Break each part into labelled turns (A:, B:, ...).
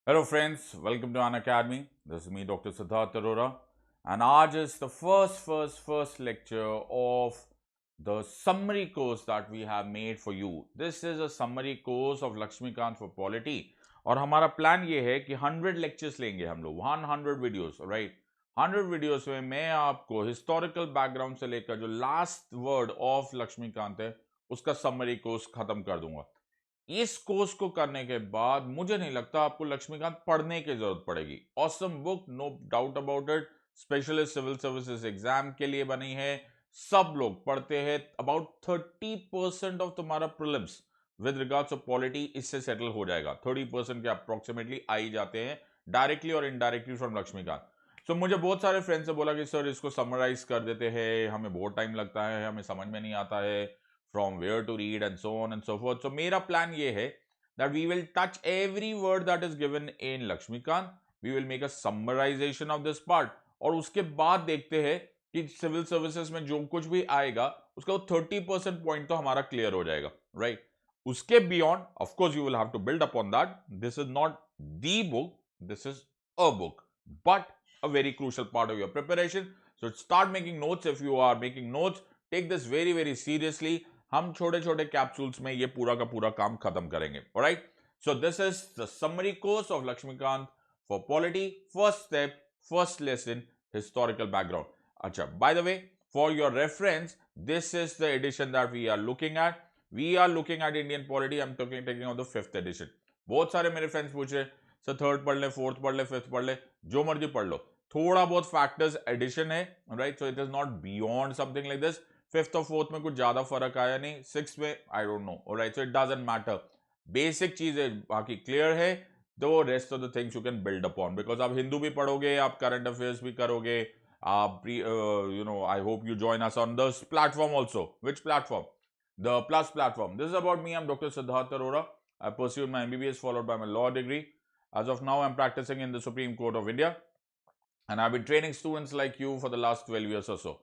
A: Hello friends, welcome to Unacademy. This is me, Dr. Sidharth Arora, and आज is the first lecture of the summary course that we have made for you. This is a summary course of Lakshmikant for Polity, और हमारा plan ये है कि 100 lectures लेंगे हम लोग, 100 videos, right? 100 videos में मैं आपको historical background से लेकर जो last word of लक्ष्मीकांत है उसका summary course खत्म कर दूंगा. इस कोर्स को करने के बाद मुझे नहीं लगता आपको लक्ष्मीकांत पढ़ने की जरूरत पड़ेगी. Awesome book, no doubt about it. Specialist civil services exam के लिए बनी है. सब लोग पढ़ते हैं. अबाउट 30% ऑफ तुम्हारा prelims with regards of polity इससे सेटल हो जाएगा. 30% के अप्रोक्सीमेटली आ ही जाते हैं डायरेक्टली और इनडायरेक्टली फ्रॉम लक्ष्मीकांत. सो मुझे बहुत सारे फ्रेंड्स ने बोला कि सर इसको समराइज कर देते हैं, हमें बहुत टाइम लगता है, हमें समझ में नहीं आता है from where to read and so on and so forth. So मेरा plan ये है that we will touch every word that is given in Lakshmikant. We will make a summarization of this part और उसके बाद देखते हैं कि civil services में जो कुछ भी आएगा उसका 30% पॉइंट तो हमारा क्लियर हो जाएगा, राइट? उसके beyond of course you will have to build upon that. This is not the book, this is a book, but a very crucial part of your preparation. So start making notes. If you are making notes, take this very seriously. हम छोटे छोटे capsules में ये पूरा का पूरा काम खत्म करेंगे. Alright, so this is the summary course of Laxmikanth for polity. First step, first lesson, historical background. अच्छा, by the way, for your reference, this is the edition that we are looking at. We are looking at Indian polity. I am taking of the 5th edition. बहुत सारे मेरे friends पूछ रहे sir 3rd पढ़ ले, 4th पढ़ ले, 5th पढ़ ले, जो मर्जी पढ़ लो. थोड़ा बहुत फैक्टर्स एडिशन है, right? So it is not beyond something like this. 5th और 4th में कुछ ज्यादा फर्क आया नहीं. 6th में I don't know. Alright, so it doesn't matter. Basic चीजें बाकी क्लियर है. दो rest of the things you can build upon, because आप हिंदू भी पढ़ोगे, आप करंट अफेयर्स भी करोगे. आप you know, I hope you join us on this platform also. Which platform? The plus platform. This is about me. I am doctor Siddharth Arora. I pursued my MBBS followed by my law degree. As of now, I'm practicing in the Supreme Court of India, and I've been training students like you for the last 12 years or so.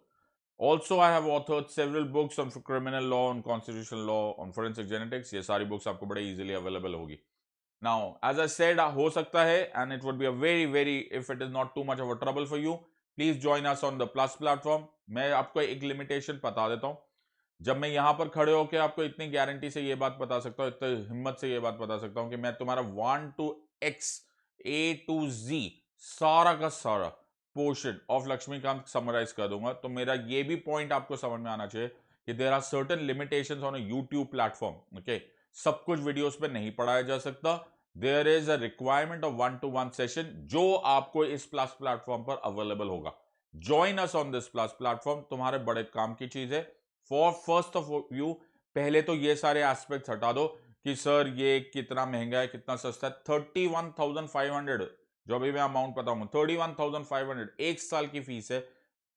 A: Also, I have authored several books on criminal law, on constitutional law, on forensic genetics. ये सारी books आपको बड़े easily available होगी. Now, as I said, हो सकता है, and it would be a very, if it is not too much of a trouble for you, please join us on the plus platform. मैं आपको एक limitation बता देता हूँ. जब मैं यहां पर खड़े होकर आपको इतनी गारंटी से ये बात बता सकता हूं, इतनी हिम्मत से ये बात बता सकता हूं कि मैं तुम्हारा 1 to X, A to Z सारा का सारा पोर्शन ऑफ लक्ष्मीकांत समराइज कर दूंगा. तो मेरा ये भी पॉइंट आपको समझ में आना चाहिए कि there are certain limitations on a YouTube platform. Okay, सब कुछ वीडियोस पे नहीं पढ़ाया जा सकता. There is a requirement of 1-to-1 session जो आपको इस प्लस प्लेटफॉर्म पर अवेलेबल होगा. Join us on this plus platform. तुम्हारे बड़े काम की चीज है. फॉर फर्स्ट ऑफ व्यू, पहले तो ये सारे एस्पेक्ट्स हटा दो कि सर ये कितना महंगा है, कितना सस्ता है. 31,500 जो अभी मैं अमाउंट बताऊंगा, 31,500 एक साल की फीस है.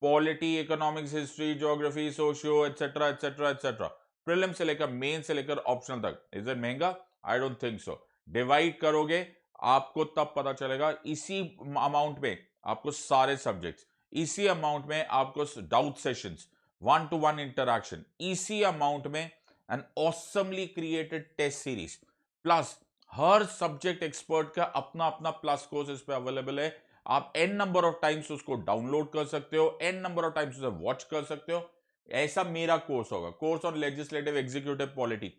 A: Polity, economics, history, geography, socio, etcetera etcetera etcetera, prelim से लेकर मेन से लेकर ऑप्शनल तक. इज इट महंगा? I don't think so. Divide करोगे आपको तब पता चलेगा. इसी अमाउंट में आपको सारे सब्जेक्ट्स, इसी अमाउंट में आपको डाउट सेशंस, 1-to-1 इंटरैक्शन, इसी अमाउंट में an awesomely created test series, plus हर सब्जेक्ट एक्सपर्ट का अपना अपना प्लस कोर्स इस पे अवेलेबल है. आप n नंबर ऑफ टाइम्स उसको डाउनलोड कर सकते हो, n नंबर ऑफ टाइम्स उसे वॉच कर सकते हो. ऐसा मेरा कोर्स होगा, course on legislative executive polity.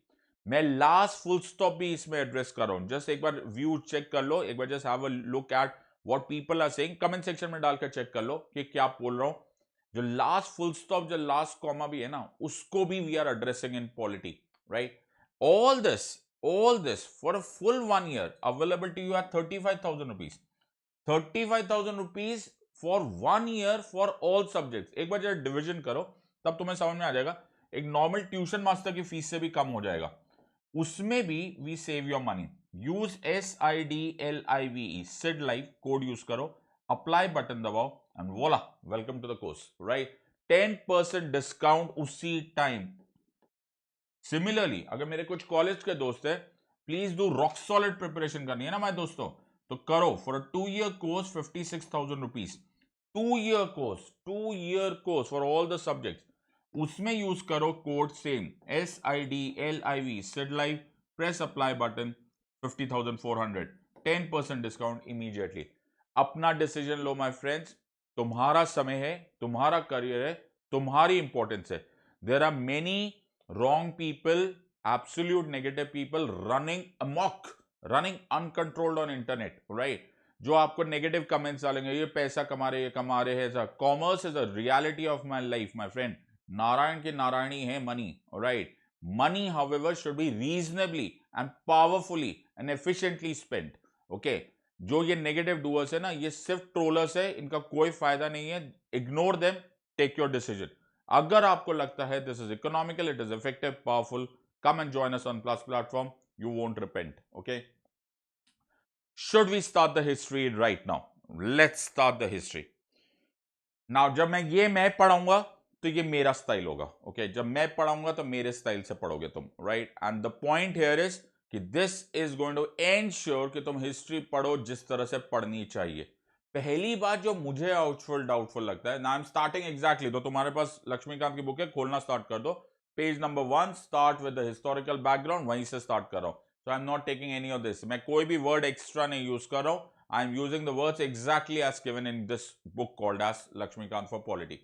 A: मैं लास्ट फुल स्टॉप भी इसमें एड्रेस कर रहा हूं. जस्ट एक बार व्यू चेक कर लो, एक बार just have a look at what people are saying. Comment section में डालकर चेक कर लो कि क्या बोल रहा हूं. जो लास्ट फुल स्टॉप, जो लास्ट कॉमा भी है ना, उसको भी we are addressing in polity, right? All this for a full 1 year available to you at 35,000 rupees. 35,000 rupees for 1 year for all subjects. एक बार जब डिविजन करो तब तुम्हें समझ में आ जाएगा. एक नॉर्मल ट्यूशन मास्टर की फीस से भी कम हो जाएगा. उसमें भी we save your money. Use SIDLIVE Sid live code use करो, अप्लाई बटन दबाओ, and voila, welcome to the course, right? 10% discount उसी टाइम. सिमिलरली अगर मेरे कुछ कॉलेज के दोस्त हैं, please do rock solid preparation करनी है ना मेरे दोस्तों, तो करो. For a 2-year course 56,000 rupees. 2 year course for all the subjects. उसमें यूज करो code same SIDLIV Sid live, press apply button, 50,400. 10% discount immediately. अपना डिसीजन लो माय फ्रेंड्स, तुम्हारा समय है, तुम्हारा करियर है, तुम्हारी इंपॉर्टेंस है। There are many wrong people, absolute negative people running amok, running uncontrolled on internet, right? जो आपको नेगेटिव कमेंट्स डालेंगे, ये पैसा कमा रहे, ये कमा रहे हैं। Commerce is a reality of my life my friend. Narayan की नारायणी है money, right? Money however should be reasonably and powerfully and efficiently spent, okay? जो ये नेगेटिव डूअर्स है ना, ये सिर्फ ट्रोलर्स है, इनका कोई फायदा नहीं है। Ignore them, take your decision. अगर आपको लगता है this is economical, it is effective, powerful, come and join us on Plus platform. You won't repent. Okay. Should we start the history right now? Let's start the history. Now, जब मैं पढ़ाऊंगा तो ये मेरा स्टाइल होगा, okay? जब मैं पढ़ाऊंगा तो मेरे स्टाइल से पढ़ोगे तुम, right? And the point here is कि this is going to ensure कि तुम हिस्ट्री पढ़ो जिस तरह से पढ़नी चाहिए। पहली बात जो मुझे डाउटफुल लगता है, आई एम स्टार्टिंग एग्जैक्टली, तो तुम्हारे पास लक्ष्मीकांत की बुक है, खोलना स्टार्ट कर दो। Page number 1, start with the historical background, वहीं से स्टार्ट कर रहा हूं। So I am not taking any of this, मैं कोई भी वर्ड एक्स्ट्रा नहीं यूज कर रहा हूं। I am using the words exactly as given in this book called as Laxmikanth for polity.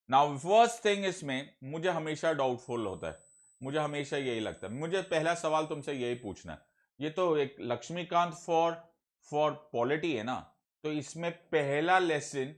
A: Now first thing, इसमें मुझे हमेशा डाउटफुल होता है, मुझे हमेशा यही लगता है, मुझे पहला सवाल तुमसे यही पूछना है, ये तो एक लक्ष्मीकांत फॉर पॉलिटी है ना, तो इसमें पहला लेसन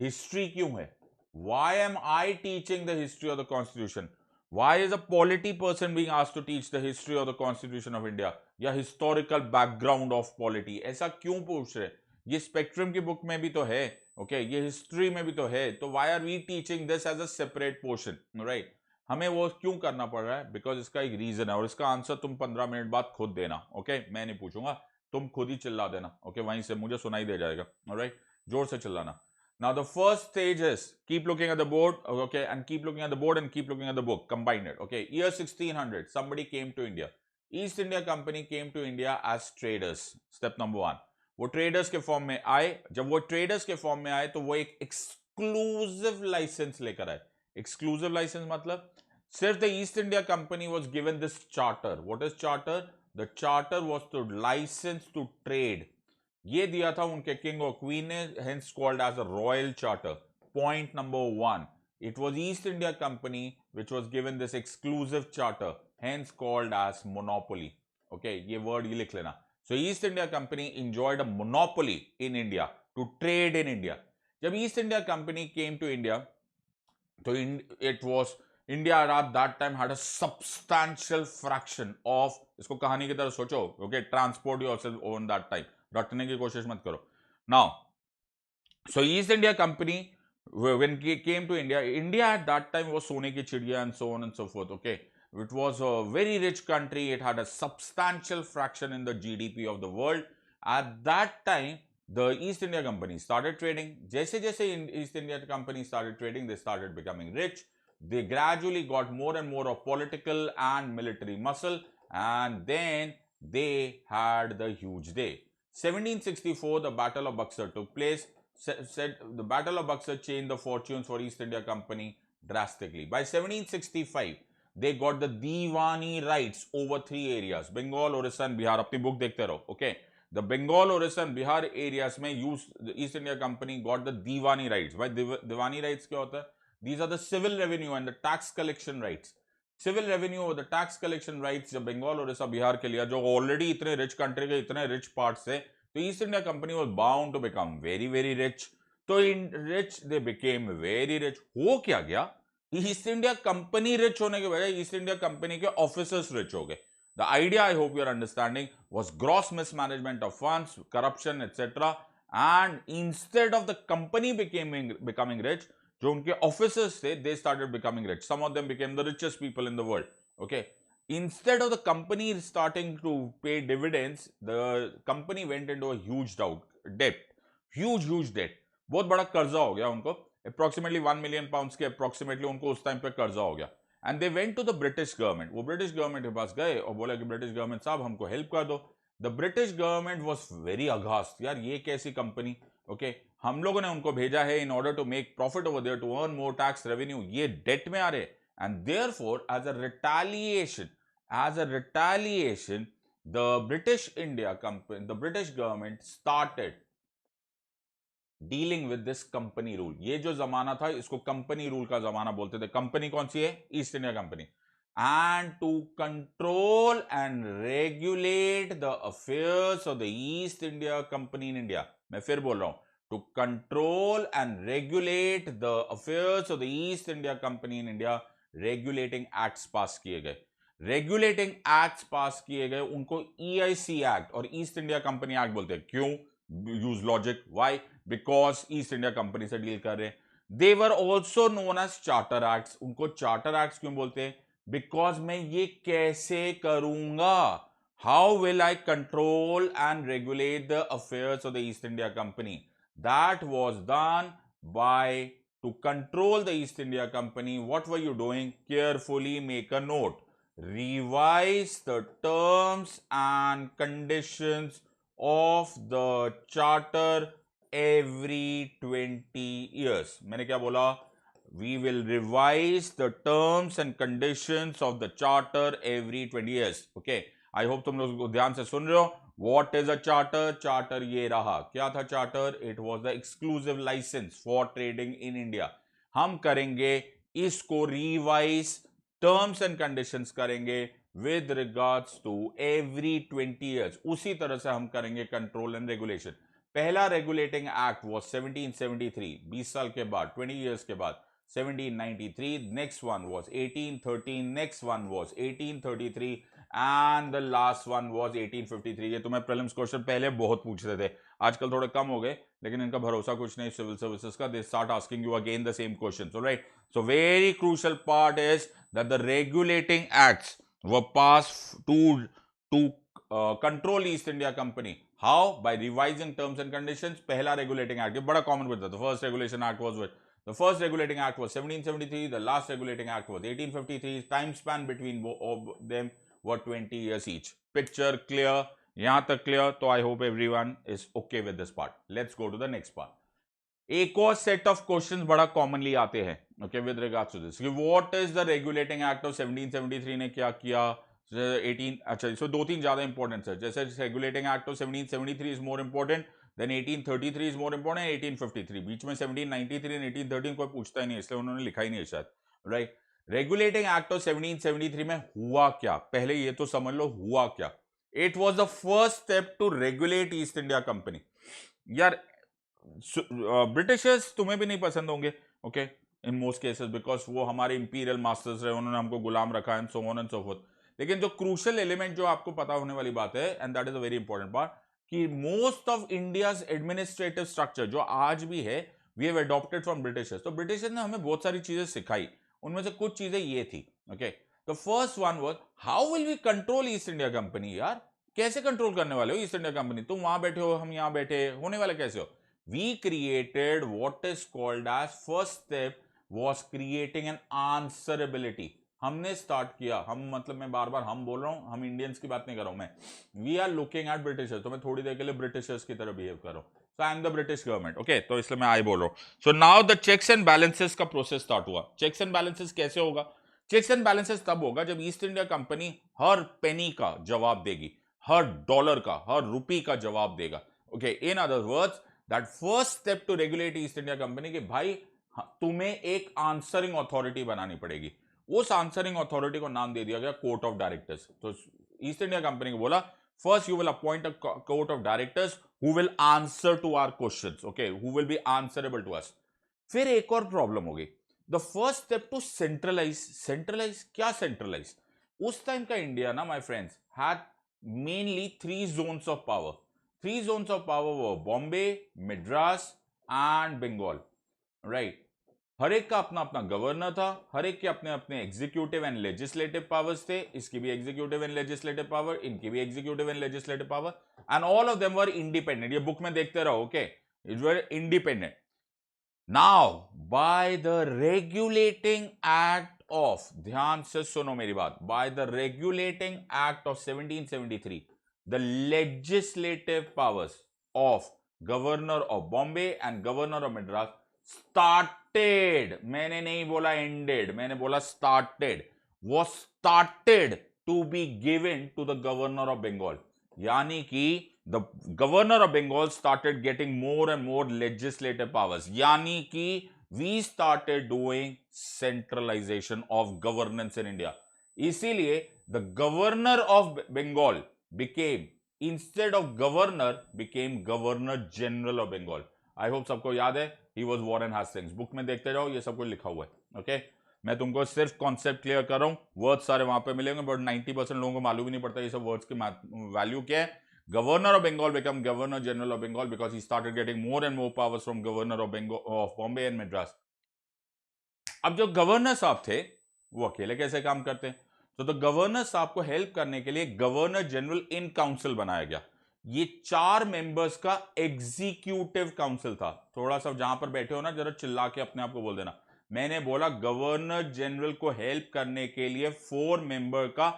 A: हिस्ट्री क्यों है? Why am I teaching the history of the Constitution? Why is a polity person being asked to teach the history of the Constitution of India या historical background of polity? ऐसा क्यों पूछ रहे? ये spectrum की book में भी तो है, ओके? ये हिस्ट्री में भी तो है, तो why are we teaching this as a separate portion, right? हमें वो क्यों करना पड़ रहा है? बिकॉज इसका एक रीजन है, और इसका आंसर तुम 15 मिनट बाद खुद देना, ओके? मैं नहीं पूछूंगा, तुम खुद ही चिल्ला देना, ओके? वहीं से मुझे सुनाई दे जाएगा, ऑलराइट? जोर से चिल्लाना। Now the first stage is keep looking at the board, okay, and keep looking at the board and keep looking at the book. Combine it, okay? Year 1600, somebody came to India. East India Company came to India as traders. Step number 1. वो traders के form में आए। जब वो traders के form में आए तो वो एक exclusive license लेकर आए। Exclusive license मतलब सिर्फ the East India Company was given this charter. What is charter? The charter was to license to trade. ये दिया था उनके किंग और क्वीन ने, hence called as a royal charter. Point number 1, it was East India Company which was given this exclusive charter, hence called as monopoly. Okay, ये word ये लिख लेना. So East India Company enjoyed a monopoly in India to trade in India. जब East India Company came to India, so it was India at that time had a substantial fraction of, इसको कहानी की तरह सोचो, okay? Transport yourself on that time. रटने की कोशिश मत करो. Now, so East India Company, when it came to India, India at that time was सोने की चिड़िया and so on and so forth, okay? It was a very rich country. It had a substantial fraction in the GDP of the world. At that time, the East India Company started trading. जैसे जैसे East India Company started trading, they started becoming rich. They gradually got more and more of political and military muscle, and then they had the huge day. 1764, the Battle of Buxar took place. Said the Battle of Buxar changed the fortunes for East India Company drastically. By 1765, they got the Diwani rights over 3 areas: Bengal, Orissa, and Bihar. अपनी book देखते रहो, okay? The Bengal, Orissa, and Bihar areas में the East India Company got the Diwani rights. By Diwani rights क्या होता है? These are the civil revenue and the tax collection rights. Civil revenue और the tax collection rights जब बंगाल ओडिशा बिहार के लिया, जो already इतने रिच कंट्री के इतने रिच पार्ट्स थे, तो east India Company was bound to become very very rich. तो in rich they became very rich. हो क्या गया? ईस्ट इंडिया कंपनी रिच होने के बजाय ईस्ट इंडिया कंपनी के ऑफिसर्स रिच हो गए. The idea, I hope you are understanding, was gross mismanagement of funds, corruption etcetera, and instead of the company becoming rich, जो उनके ऑफिसर्स थे, they started becoming rich. Some of them became the richest people in the world. Okay, instead of the company starting to pay dividends, the company went into a huge debt, huge debt. बहुत बड़ा कर्जा हो गया उनको, approximately 1 million pounds के approximately उनको उस time पे कर्जा हो गया. And they went to the British government. वो ब्रिटिश गवर्नमेंट के पास गए और बोला कि ब्रिटिश गवर्नमेंट साहब हमको हेल्प कर दो. The British government was very aghast. यार ये कैसी कंपनी, ओके? हम लोगों ने उनको भेजा है in order to make profit over there, to earn more tax revenue, ये डेट में आ रहे. And therefore as a retaliation the British India company, the British government started dealing with this company rule. ये जो जमाना था इसको company rule का जमाना बोलते थे. कंपनी कौन सी है? East India company. And to control and regulate the affairs of the east India Company in India. मैं फिर बोल रहा हूं, to control and regulate the affairs of the east India Company in India, regulating acts pass किए गए. Regulating acts pass किए गए, उनको ईआईसी एक्ट और ईस्ट इंडिया कंपनी एक्ट बोलते हैं. क्यों? Use logic. Why? Because East India Company से डील कर रहे हैं. They were also known as charter acts. उनको चार्टर एक्ट्स क्यों बोलते हैं? बिकॉज मैं ये कैसे करूंगा? How will I control and regulate the affairs of the east India Company? That was done by to control the east India Company. What were you doing? Carefully make a note. Revise the terms and conditions of the charter every 20 years. मैंने क्या बोला? We will revise the terms and conditions of the charter every 20 years. Okay. I hope तुम लोग ध्यान से सुन रहे हो. What is a charter? Charter ये रहा. क्या था charter? It was the exclusive license for trading in India. हम करेंगे इसको revise, टर्म्स एंड कंडीशंस करेंगे with regards to every 20 years. उसी तरह से हम करेंगे कंट्रोल एंड रेगुलेशन. पहला रेगुलेटिंग एक्ट वाज 1773, 20 साल के बाद, 20 इयर्स के बाद 1793. Next one was 1813, next one was 1833 and the last one was 1853. ये तुम्हें प्रीलिम्स क्वेश्चन पहले बहुत पूछते थे, आजकल थोड़े कम हो गए, लेकिन इनका भरोसा कुछ नहीं सिविल सर्विसेज का. They start asking you again the same questions. Alright, so very crucial part is that the regulating acts were passed to control East India Company. How? By revising terms and conditions. पहला regulating act, ये बड़ा common with that. The first regulation act was with, the first regulating act was 1773. The last regulating act was 1853. Time span between them were 20 years each. Picture clear? यहाँ तक clear? तो I hope everyone is okay with this part. Let's go to the next part. एक और set of questions बड़ा commonly आते हैं, okay, with regards to this. What is the regulating act of 1773 ने क्या किया? 18, अच्छा, सो दो तीन ज्यादा इंपॉर्टेंट है. जैसे regulating act of 1773 is more important than 1833 is more important, 1853. बीच में 1793 एंड 1813 कोई पूछता ही नहीं, इसलिए उन्होंने लिखा ही नहीं शायद. राइट, रेगुलेटिंग एक्ट ऑफ 1773 में हुआ क्या? पहले ये तो समझ लो हुआ क्या. It was the first step to regulate east India company. यार ब्रिटिशर्स तुम्हें भी नहीं पसंद होंगे, okay, in most cases, because वो हमारे इंपीरियल मास्टर्स रहे, उन्होंने हमको गुलाम रखा and so on and so forth. लेकिन जो क्रूशियल एलिमेंट जो आपको पता होने वाली बात है, and that is a very important part, कि most of India's administrative structure जो आज भी है, we have adopted from Britishers. तो ब्रिटिशर्स ने हमें बहुत सारी चीजें सिखाई, उनमें से कुछ चीजें ये थी. Okay, the first one was how will we control east India company. यार कैसे कंट्रोल करने वाले हो ईस्ट इंडिया कंपनी? तुम वहां बैठे हो, हम यहां बैठे, होने वाले कैसे हो? We created what is called as, first step was creating an answerability. हमने स्टार्ट किया, हम मतलब मैं बार बार हम बोल रहा हूं, हम इंडियंस की बात नहीं कर रहा हूं मैं. We are looking at Britishers. तो मैं थोड़ी देर के लिए ब्रिटिशर्स की तरह बिहेव कर रहा हूं. So I am the British government, okay, तो इसलिए मैं आई बोल रहा हूं. So now the checks and balances का प्रोसेस स्टार्ट हुआ. चेक्स एंड बैलेंसेस कैसे होगा? चेक्स एंड बैलेंसेस तब होगा जब ईस्ट इंडिया कंपनी हर पेनी का जवाब देगी, हर डॉलर का, हर रुपी का जवाब देगा. Okay, in other words, that first step to regulate east India company कि भाई तुम्हें एक आंसरिंग अथॉरिटी बनानी पड़ेगी. उस आंसरिंग अथॉरिटी को नाम दे दिया गया कोर्ट ऑफ डायरेक्टर्स. तो ईस्ट इंडिया कंपनी को बोला, first you will appoint a court of directors who will answer to our questions, okay, who will be answerable to us. फिर एक और प्रॉब्लम हो गई, the first step to centralize. Centralize क्या? Centralize उस time का इंडिया ना my friends had mainly 3 zones of power. 3 zones of power were Bombay, Madras and Bengal. Right? हर एक का अपना अपना गवर्नर था, हर एक के अपने अपने एग्जीक्यूटिव एंड लेजिस्लेटिव पावर्स थे. इसकी भी एग्जीक्यूटिव एंड लेजिस्लेटिव पावर, इनकी भी executive and legislative power, and all of them were independent. ये बुक में देखते रहो, okay, it were independent. Now by the regulating act of, ध्यान से सुनो मेरी बात, by the regulating act of 1773, the legislative powers of governor of Bombay and governor of Madras started, मैंने नहीं बोला ended, मैंने बोला started, was started to be given to the governor of Bengal, यानी कि the governor of Bengal started getting more and more legislative powers, यानी कि we started doing centralisation of governance in India. इसीलिए the governor of Bengal became, instead of governor became governor general of Bengal. I hope सबको याद है, he was Warren Hastings. Book में देखते जाओ, ये सब कुछ लिखा हुआ है। ओके, मैं तुमको सिर्फ कॉन्सेप्ट क्लियर कर रहा हूं, वर्ड्स सारे वहां पे मिलेंगे, बट 90% लोगों को मालूम ही नहीं पड़ता ये सब वर्ड्स की वैल्यू क्या है। Governor of Bengal become governor general of Bengal because he started getting more and more powers from governor of Bombay and Madras. अब जो गवर्नर साहब थे वो अकेले कैसे काम करते, तो द गवर्नर साहब को हेल्प करने के लिए गवर्नर जनरल इन काउंसिल बनाया गया। ये 4 मेंबर्स का एग्जीक्यूटिव काउंसिल था। थोड़ा सा जहां पर बैठे हो ना, जरा चिल्ला के अपने आप को बोल देना, मैंने बोला गवर्नर जनरल को हेल्प करने के लिए 4 मेंबर का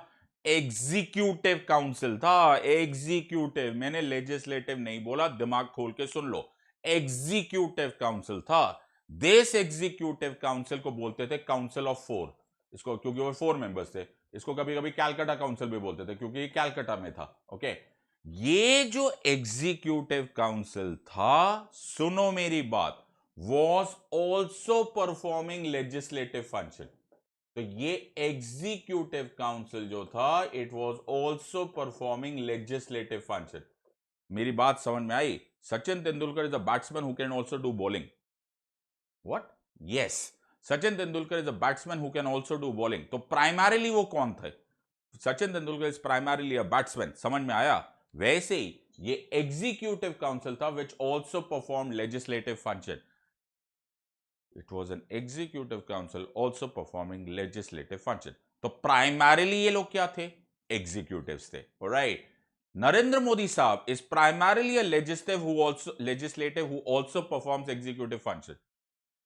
A: एग्जीक्यूटिव काउंसिल था। एग्जीक्यूटिव, मैंने लेजिस्लेटिव नहीं बोला, दिमाग खोल के सुन लो, एग्जीक्यूटिव काउंसिल था। दिस एग्जीक्यूटिव काउंसिल को बोलते थे काउंसिल ऑफ 4, इसको क्योंकि वो 4 मेंबर्स थे। इसको कभी कभी कैलकाटा काउंसिल भी बोलते थे क्योंकि ये कैलकाटा में था। ओके, ये जो एग्जीक्यूटिव काउंसिल था, सुनो मेरी बात, was also performing legislative function। तो ये एग्जीक्यूटिव काउंसिल जो था, it was also performing legislative function। मेरी बात समझ में आई? Sachin Tendulkar is a batsman who can also do bowling. What? Yes, Sachin Tendulkar is a batsman who can also do bowling. तो प्राइमरीली वो कौन थे? Sachin Tendulkar is primarily a batsman. समझ में आया? वैसे ही ये एग्जीक्यूटिव काउंसिल था which also performed legislative function। It was an executive council also performing legislative function। तो प्राइमरीली ये लोग क्या थे? एग्जीक्यूटिव्स थे। ऑलराइट, नरेंद्र मोदी साहब is primarily a legislative who also performs executive function।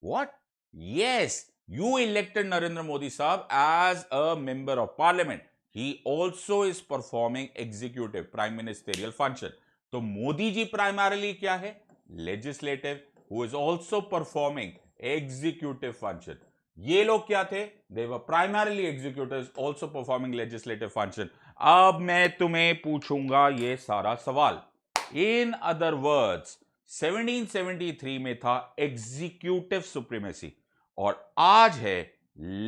A: What? Yes, you elected Narendra Modi Saab as a member of parliament। He also is performing executive prime ministerial function। तो Modi ji primarily क्या है? Legislative, who is also performing executive function। ये लोग क्या थे? They were primarily executives also performing legislative function। अब मैं तुम्हें पूछूंगा ये सारा सवाल। In other words, 1773 में था एग्जीक्यूटिव सुप्रीमेसी और आज है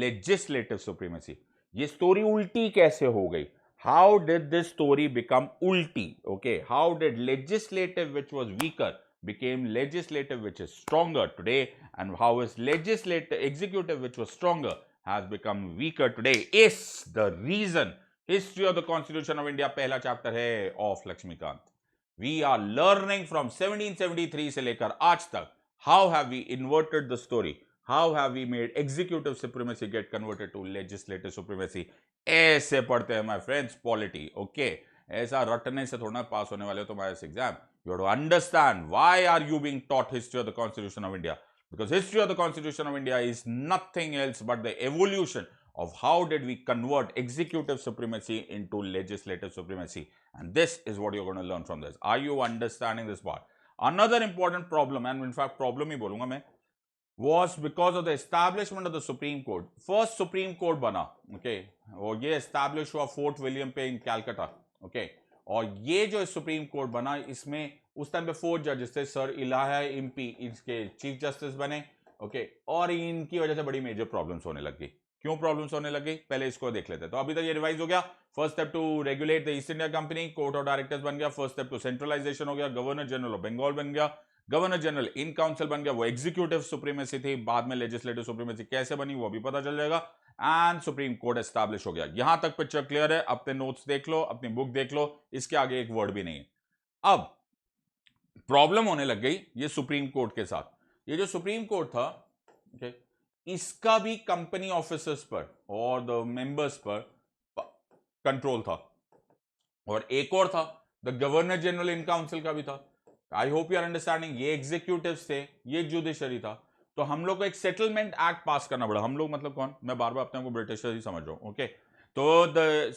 A: लेजिस्लेटिव सुप्रीमेसी। ये स्टोरी उल्टी कैसे हो गई? How did this story become उल्टी? Okay, how did legislative which was weaker became legislative which is stronger today, and how is legislative executive which was stronger has become weaker today is the reason history of the Constitution of India पहला chapter है of Laxmikanth. We are learning from 1773 से लेकर आज तक how have we inverted the story, how have we made executive supremacy get converted to legislative supremacy। ऐसे पढ़ते हैं my friends polity। okay, ऐसा रटने से थोड़ा पास होने वाले हो तुम्हारे exam. You have to understand why are you being taught history of the Constitution of India, because history of the Constitution of India is nothing else but the evolution of how did we convert executive supremacy into legislative supremacy, and this is what you're going to learn from this। Are you understanding this part? Another important problem, and in fact problem ही बोलूंगा मैं, was because of the establishment of the Supreme Court। First Supreme Court बना, okay, और ये establish हुआ fort William पे in Calcutta। okay, और ये जो सुप्रीम कोर्ट बना, इसमें उस टाइम पे 4 जजेस थे, सर इलाहा इम्पी इसके चीफ जस्टिस बने। ओके, और इनकी वजह से बड़ी मेजर प्रॉब्लम्स होने लगी। क्यों प्रॉब्लम्स होने लगी, पहले इसको देख लेते हैं। तो अभी तक ये रिवाइज हो गया। First step to regulate the east India company, court of directors बन गया। फर्स्ट स्टेप टू सेंट्रलाइजेशन हो गया, गवर्नर जनरल ऑफ बंगाल बन गया, गवर्नर जनरल इन काउंसिल बन गया, वो एग्जीक्यूटिव सुप्रीमेसी थी। बाद में लेजिस्लेटिव सुप्रीमेसी कैसे बनी वो भी पता चल जाएगा, एंड सुप्रीम कोर्ट एस्टैब्लिश हो गया। यहां तक पिक्चर क्लियर है? अपने नोट्स देख लो, अपनी बुक देख लो, इसके आगे एक वर्ड भी नहीं है। अब प्रॉब्लम होने लग गई ये सुप्रीम कोर्ट के साथ। ये जो सुप्रीम कोर्ट था, okay, इसका भी कंपनी ऑफिसर्स पर और द मेंबर्स पर कंट्रोल था, और एक और था the governor general in council का भी था। I hope you are understanding. ये एग्जीक्यूटिव्स थे, ये जुडिशरी था। तो हम लोग को एक सेटलमेंट एक्ट पास करना पड़ा। हम लोग मतलब कौन? मैं बार बार अपने को ब्रिटिशर ही समझ रहा हूं। ओके, तो द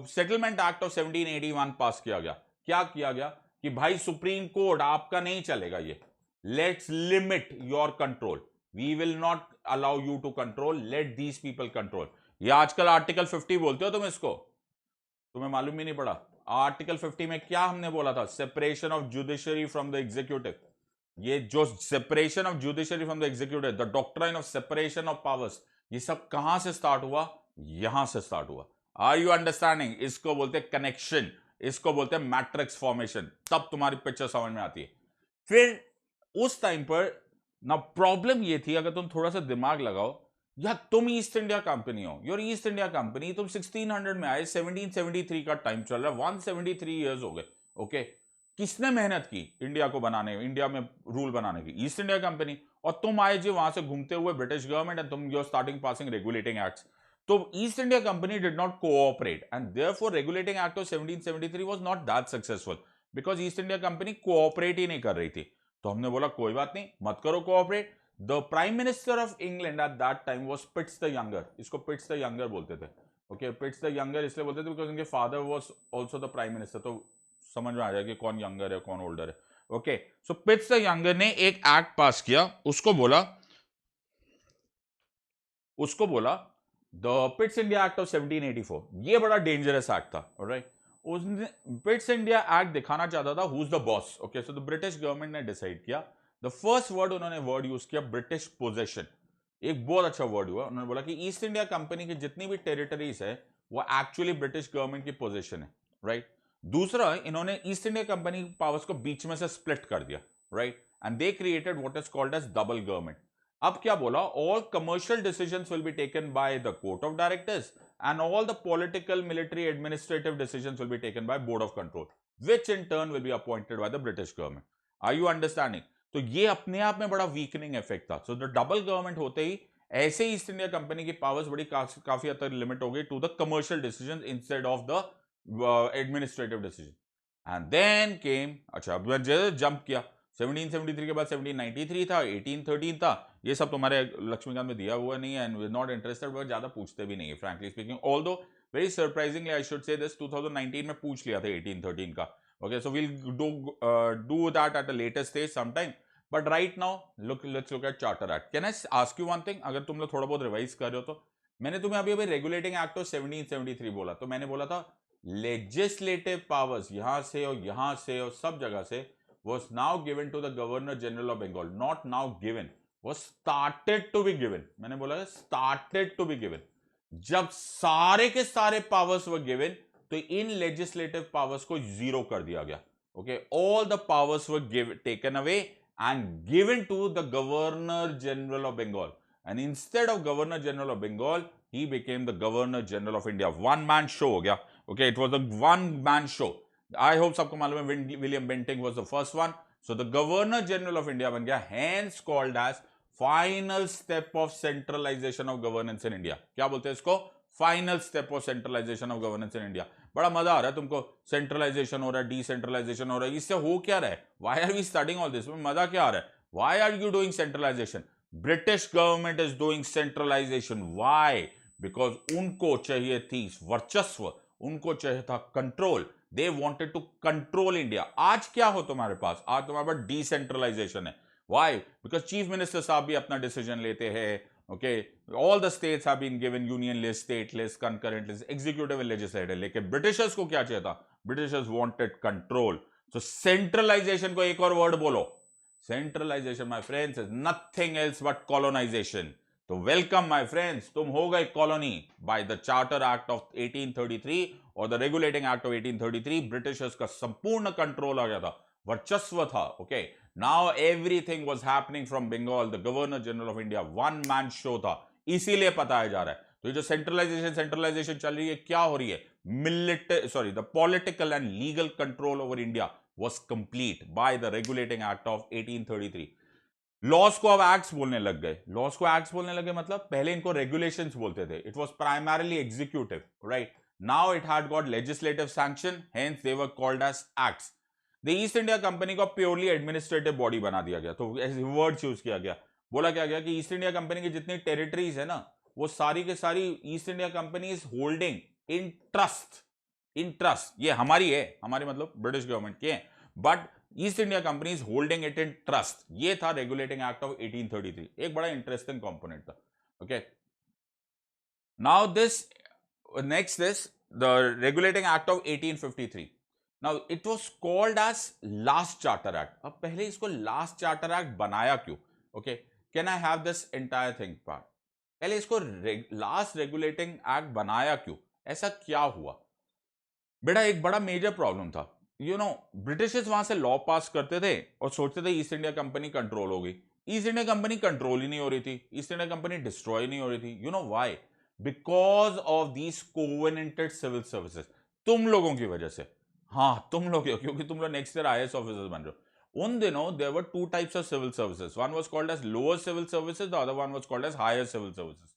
A: सेटलमेंट एक्ट ऑफ 1781 पास किया गया। क्या किया गया कि भाई सुप्रीम कोर्ट आपका नहीं चलेगा, ये let's limit your control, we will not allow you to control, let these people control. ये आजकल आर्टिकल 50 बोलते हो तुम इसको, तुम्हें मालूम भी नहीं पड़ा? आर्टिकल 50 में क्या हमने बोला था? Separation of judiciary from the executive. ये जो separation of judiciary from the executive, the doctrine of separation of powers, ये सब कहां से स्टार्ट हुआ? यहां से स्टार्ट हुआ। Are you understanding? इसको बोलते हैं कनेक्शन, इसको बोलते हैं मैट्रिक्स फॉर्मेशन। तब तुम्हारी पिक्चर समझ में आती है। फिर उस टाइम पर ना प्रॉब्लम ये थी, अगर तुम थोड़ा सा दिमाग लगाओ, या तुम ईस्ट इंडिया कंपनी हो, योर ईस्ट इंडिया कंपनी, तुम 1600 में आए, 1773 का टाइम चल रहा है, 173 ईयर्स हो गए। ओके, किसने मेहनत की इंडिया को बनाने, इंडिया में रूल बनाने की? East India Company. और तुम आए जी वहां से घूमते हुए ब्रिटिश गवर्नमेंट, एंड तुम you're starting passing regulating acts. तो east India Company did not cooperate, and therefore regulating act of 1773 was not that successful, because East India Company cooperate ही नहीं कर रही थी। तो हमने बोला कोई बात नहीं, मत करो cooperate. The prime minister of England at that time was Pitts the younger. इसको पिट्स द यंगर बोलते थे। ओके, पिट्स द यंगर इसलिए बोलते थे बिकॉज उनके father was also the prime minister. तो समझ में आ जाएगा कि कौन यंगर है कौन ओल्डर है। ओके, सो पिट्स द यंगर ने एक एक्ट पास किया, उसको बोला the Pitt's India act of 1784। ये बड़ा डेंजरस एक्ट था। ऑलराइट, उसने पिट्स इंडिया एक्ट दिखाना चाहता था who is the boss. Okay, so the British government ने डिसाइड किया, द फर्स्ट वर्ड उन्होंने वर्ड यूज किया ब्रिटिश पोजेशन। एक बहुत अच्छा वर्ड हुआ। उन्होंने बोला कि ईस्ट इंडिया कंपनी की जितनी भी टेरिटरीज है वो एक्चुअली ब्रिटिश गवर्नमेंट की पोजेशन है। राइट, दूसरा, इन्होंने ईस्ट इंडिया कंपनी पावर्स को बीच में से स्प्लिट कर दिया। Right, and they created what is called as double government. अब क्या बोला? All commercial decisions will be taken by the court of directors, and all the political, military, administrative decisions will be taken by board of control, which in turn will be appointed by the British government. Are you understanding? तो ये अपने आप में बड़ा weakening effect था। So the double government होते ही ऐसे ही ईस्ट इंडिया कंपनी की पावर्स बड़ी काफी हद तक लिमिट हो गई to the commercial decision instead of the administrative decision. And then came, अच्छा अब जंप किया, 1773 के बाद 1793 था, 1813 था। ये सब तुम्हारे लक्ष्मीकांत में दिया हुआ नहीं है, and we are not interested, बहुत ज्यादा पूछते भी नहीं है frankly speaking. Although very surprisingly I should say this, 2019 में पूछ लिया था 1813 का। Okay, so we'll do that at a later stage some time, but right now let's look at charter act. Can I ask you one thing? अगर तुम लोग थोड़ा बहुत रिवाइज कर रहे हो तो, मैंने तुम्हें अभी अभी रेगुलेटिंग एक्ट ऑफ 1773 बोला, तो मैंने बोला था लेजिस्लेटिव पावर्स यहां से और सब जगह से was now given to the Governor General of Bengal, not now given, was started to be given. मैंने बोला started to be given। जब सारे के सारे पावर्स वर गिवन, तो इन लेजिस्लेटिव पावर्स को जीरो कर दिया गया। Okay, all the powers were taken away and given to the governor general of Bengal, and instead of governor general of Bengal he became the governor general of India. One man show हो गया। Okay, it was a one man show. I hope सबको मालूम है William Bentinck was the first one. So the governor general of India बन गया, hence called as final step of centralization of governance in India. क्या बोलते हैं इसको? Final step of centralization of governance in India. बड़ा मजा आ रहा है तुमको, सेंट्रलाइजेशन हो रहा है, डिसेंट्रलाइजेशन हो रहा है, इससे हो क्या रहा है? Why are we studying all this? मजा क्या आ रहा है? Why are you doing centralization? British government is doing centralization. Why? Because उनको चाहिए थी वर्चस्व, उनको चाहिए था कंट्रोल। They wanted to control India. आज क्या हो तुम्हारे पास? आज तुम्हारे पास डिसेंट्रलाइजेशन है। व्हाई? बिकॉज चीफ मिनिस्टर साहब भी अपना डिसीजन लेते हैं। Okay, all the states have been given union list, state list, concurrent list, executive and legislative. लेकिन ब्रिटिशर्स को क्या चाहिए था? Britishers wanted control. So centralisation को एक और वर्ड बोलो। Centralisation my friends is nothing else but colonisation. तो वेलकम माय फ्रेंड्स, तुम हो गए colony by the Charter Act of 1833 और the regulating act of 1833। Britishers का संपूर्ण कंट्रोल आ गया था, वर्चस्व था। Okay, now everything was happening from Bengal. The governor general of India one man show था, इसीलिए बताया जा रहा है। तो ये जो सेंट्रलाइजेशन चल रही है, क्या हो रही है? The political and legal control over India was complete by the regulating act of 1833। Loss को अब एक्ट्स बोलने लग गए। लॉस को एक्ट्स बोलने लगे मतलब पहले इनको रेगुलेशंस बोलते थे। It was primarily executive, right? Now it had got legislative sanction, hence they were called as acts. The east India company को प्योरली एडमिनिस्ट्रेटिव बॉडी बना दिया गया। तो ऐसे वर्ड यूज किया गया। बोला क्या गया कि ईस्ट इंडिया कंपनी की जितनी टेरिटरीज है ना, वो सारी के सारी east India company is holding in trust. In trust, ये हमारी है, हमारी मतलब ब्रिटिश गवर्नमेंट की है, but east India company is holding it in trust. ये था रेगुलेटिंग एक्ट ऑफ 1833। एक बड़ा इंटरेस्टिंग कंपोनेंट था। Okay, now this next this the Regulating Act of 1853. Now it was called as Last Charter Act. अब पहले इसको Last Charter Act बनाया क्यों? Okay, can I have this entire thing part? पहले इसको Last Regulating Act बनाया क्यों? ऐसा क्या हुआ? बेटा एक बड़ा मेजर प्रॉब्लम था, ब्रिटिशर्स वहां से लॉ पास करते थे और सोचते थे ईस्ट इंडिया कंपनी कंट्रोल होगी. ईस्ट इंडिया कंपनी कंट्रोल ही नहीं हो रही थी, ईस्ट इंडिया कंपनी डिस्ट्रॉय नहीं हो रही थी. You know why? Because of these covenanted civil services. तुम लोगों की वजह से. हाँ, तुम लोग, क्योंकि तुम लोग नेक्स्ट ईयर IAS ऑफिसर्स बन रहे हो. उन दिनों there were two types of civil services. One was called as lower civil services, the other one was called as higher civil services.